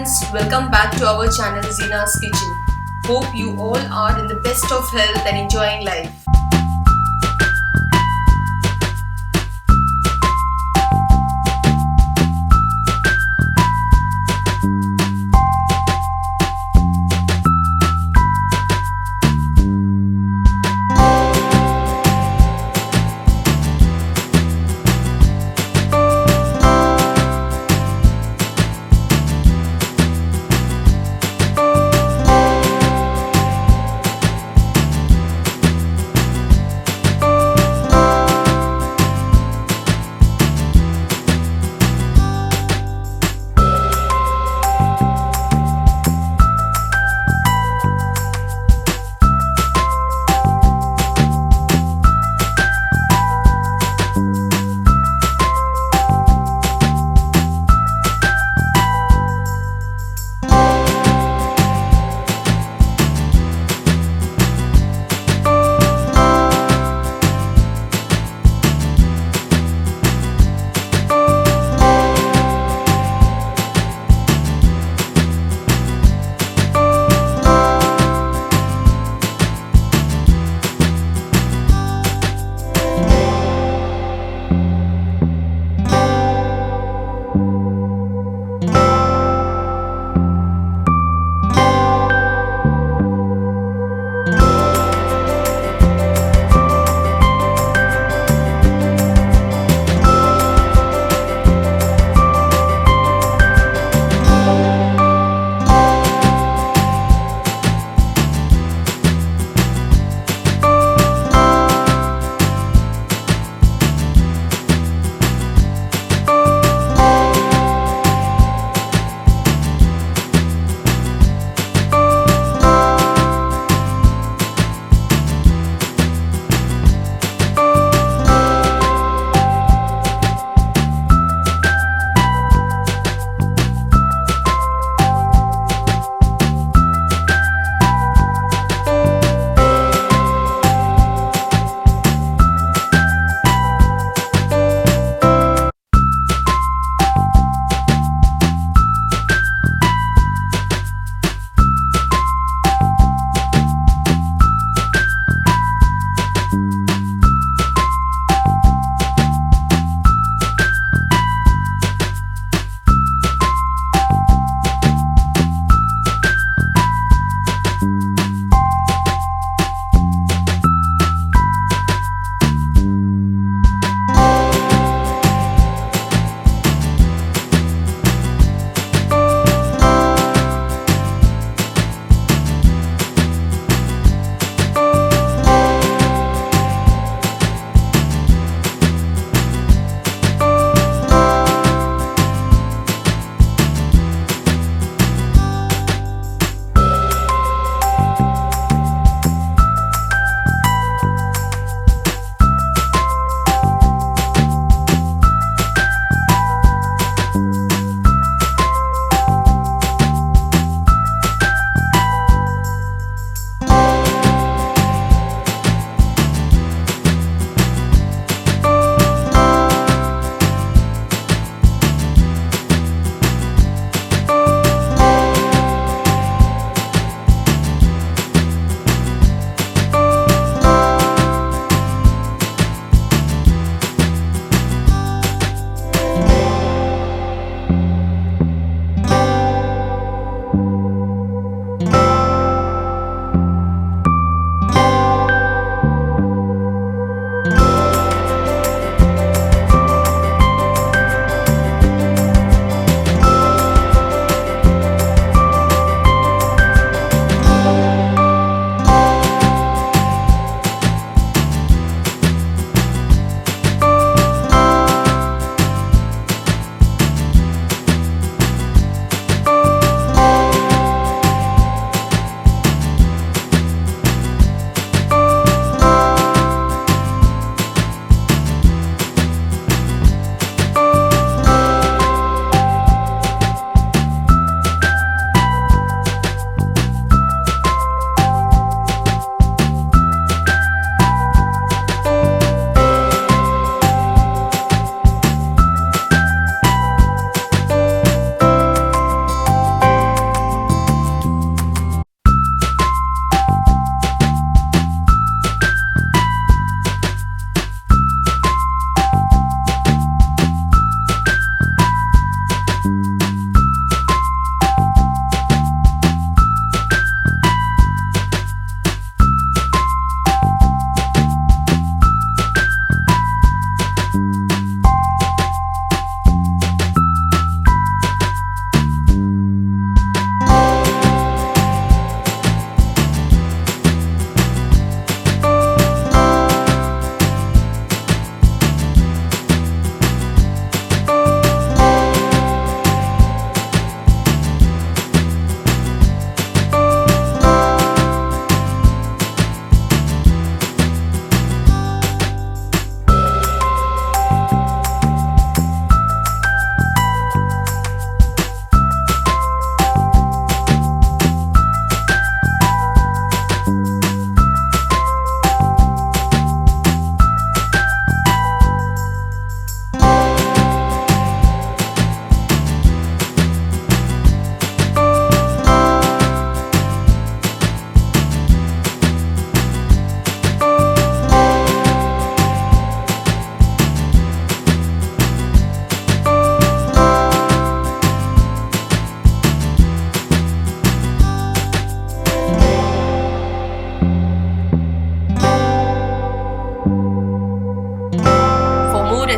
friends, welcome back to our channel Zina's Kitchen. Hope you all are in the best of health and enjoying life.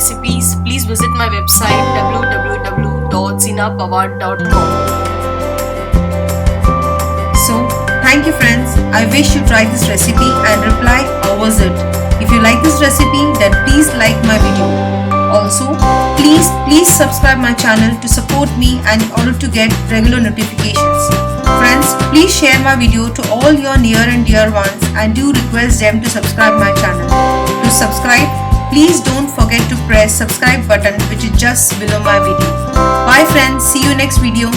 recipes, please visit my website www.zinapawad.com. So, thank you friends. I wish you try this recipe and reply how was it. If you like this recipe, then please like my video. Also, please subscribe my channel to support me and in order to get regular notifications. Friends, please share my video to all your near and dear ones and do request them to subscribe my channel. To subscribe, please don't forget to press subscribe button which is just below my video. Bye friends, see you next video.